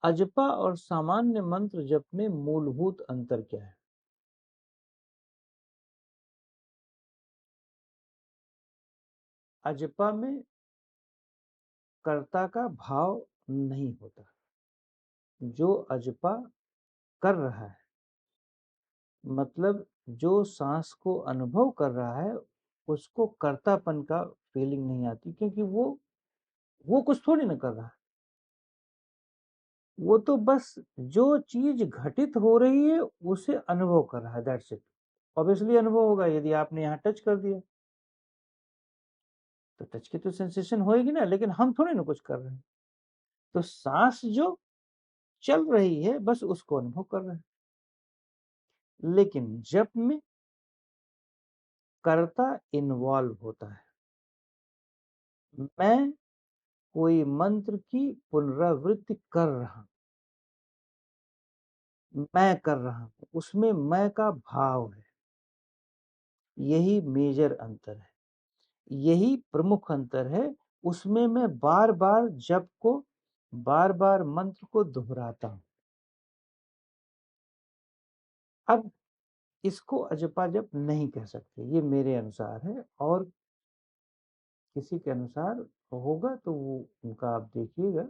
अजपा और सामान्य मंत्र जप में मूलभूत अंतर क्या है? अजपा में कर्ता का भाव नहीं होता। जो अजपा कर रहा है, मतलब जो सांस को अनुभव कर रहा है, उसको कर्तापन का फीलिंग नहीं आती, क्योंकि वो कुछ थोड़ी ना कर रहा है। वो तो बस जो चीज घटित हो रही है उसे अनुभव कर रहा है, दैट्स इट। ऑब्वियसली अनुभव होगा, यदि आपने यहाँ टच कर दिया तो टच की तो सेंसेशन होएगी ना, लेकिन हम थोड़ी ना कुछ कर रहे हैं। तो सांस जो चल रही है बस उसको अनुभव कर रहे हैं। लेकिन जप में कर्ता इन्वॉल्व होता है। मैं कोई मंत्र की पुनरावृत्ति कर रहा हूं, मैं कर रहा हूं, उसमें मैं का भाव है। यही मेजर अंतर है, यही प्रमुख अंतर है। उसमें मैं बार बार जप को, बार बार मंत्र को दोहराता हूं। अब इसको अजपा जप नहीं कह सकते, ये मेरे अनुसार है, और किसी के अनुसार होगा तो वो उनका आप देखिएगा।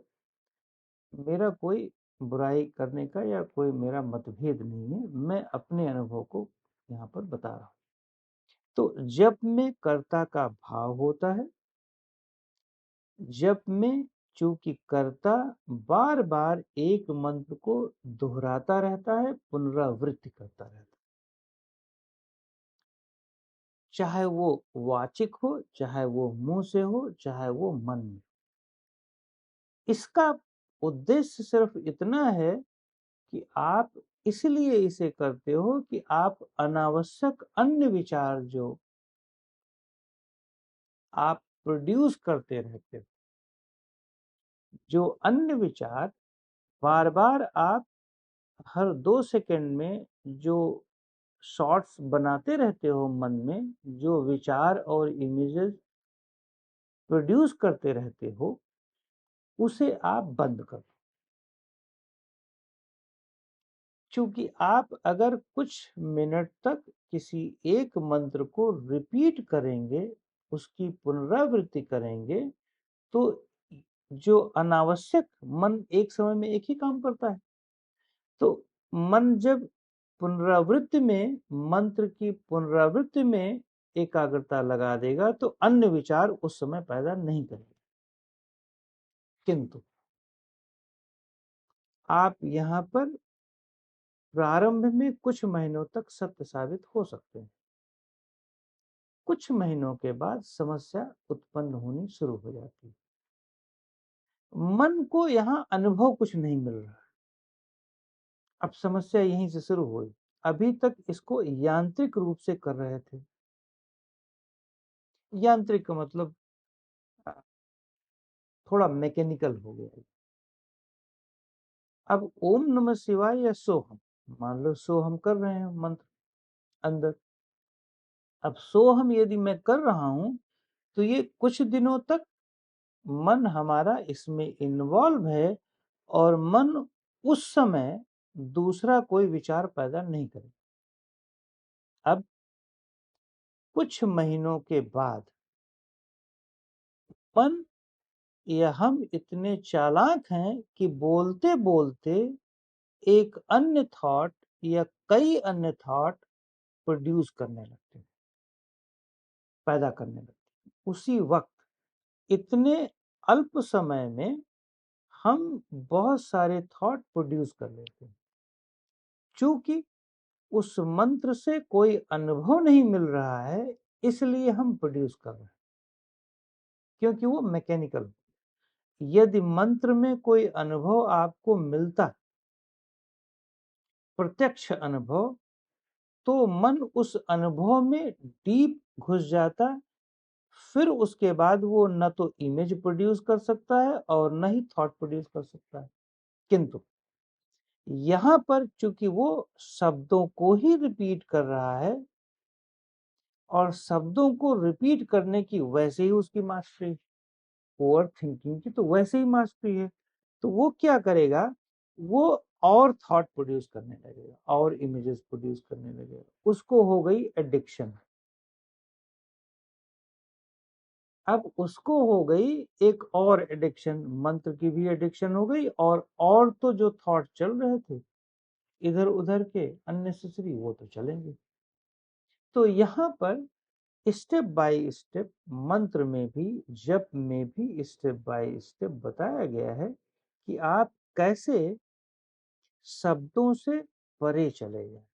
मेरा कोई बुराई करने का या कोई मेरा मतभेद नहीं है, मैं अपने अनुभव को यहाँ पर बता रहा हूँ। तो जप में कर्ता का भाव होता है। जप में चूंकि कर्ता बार बार एक मंत्र को दोहराता रहता है, पुनरावृत्ति करता रहता है, चाहे वो वाचिक हो, चाहे वो मुंह से हो, चाहे वो मन में। इसका उद्देश्य सिर्फ इतना है कि आप इसलिए इसे करते हो कि आप अनावश्यक अन्य विचार जो आप प्रोड्यूस करते रहते हो, जो अन्य विचार बार बार आप हर 2 सेकंड में जो शॉट्स बनाते रहते हो मन में, जो विचार और इमेजेस प्रोड्यूस करते रहते हो, उसे आप बंद कर दो। क्योंकि आप अगर कुछ मिनट तक किसी एक मंत्र को रिपीट करेंगे, उसकी पुनरावृत्ति करेंगे, तो जो अनावश्यक मन एक समय में एक ही काम करता है, तो मन जब पुनरावृत्ति में, मंत्र की पुनरावृत्ति में एकाग्रता लगा देगा तो अन्य विचार उस समय पैदा नहीं करेंगे। किंतु आप यहाँ पर प्रारंभ में कुछ महीनों तक सत्य साबित हो सकते हैं। कुछ महीनों के बाद समस्या उत्पन्न होनी शुरू हो जाती है। मन को यहाँ अनुभव कुछ नहीं मिल रहा। अब समस्या यहीं से शुरू हुई। अभी तक इसको यांत्रिक रूप से कर रहे थे। यांत्रिक का मतलब थोड़ा मैकेनिकल हो गया। अब ओम नमः शिवाय या सोहम, मान लो सोहम कर रहे हैं मंत्र अंदर। अब सोहम यदि मैं कर रहा हूं तो ये कुछ दिनों तक मन हमारा इसमें इन्वॉल्व है, और मन उस समय दूसरा कोई विचार पैदा नहीं करे। अब कुछ महीनों के बाद मन या हम इतने चालाक हैं कि बोलते बोलते एक अन्य थॉट या कई अन्य थॉट प्रोड्यूस करने लगते हैं, पैदा करने लगते हैं उसी वक्त। इतने अल्प समय में हम बहुत सारे थॉट प्रोड्यूस कर लेते हैं। चूंकि उस मंत्र से कोई अनुभव नहीं मिल रहा है, इसलिए हम प्रोड्यूस कर रहे हैं, क्योंकि वो मैकेनिकल। यदि मंत्र में कोई अनुभव आपको मिलता, प्रत्यक्ष अनुभव, तो मन उस अनुभव में डीप घुस जाता। फिर उसके बाद वो न तो इमेज प्रोड्यूस कर सकता है और न ही थॉट प्रोड्यूस कर सकता है। किंतु यहाँ पर चूंकि वो शब्दों को ही रिपीट कर रहा है, और शब्दों को रिपीट करने की वैसे ही उसकी मास्टरी, ओवर थिंकिंग की तो वैसे ही मास्टरी है, तो वो क्या करेगा, वो और थॉट प्रोड्यूस करने लगेगा और इमेजेस प्रोड्यूस करने लगेगा, उसको हो गई एडिक्शन। अब उसको हो गई एक और एडिक्शन, मंत्र की भी एडिक्शन हो गई, और तो जो थॉट चल रहे थे इधर उधर के अननेसेसरी, वो तो चलेंगे। तो यहाँ पर स्टेप बाय स्टेप मंत्र में भी, जप में भी स्टेप बाय स्टेप बताया गया है कि आप कैसे शब्दों से परे चले जाए,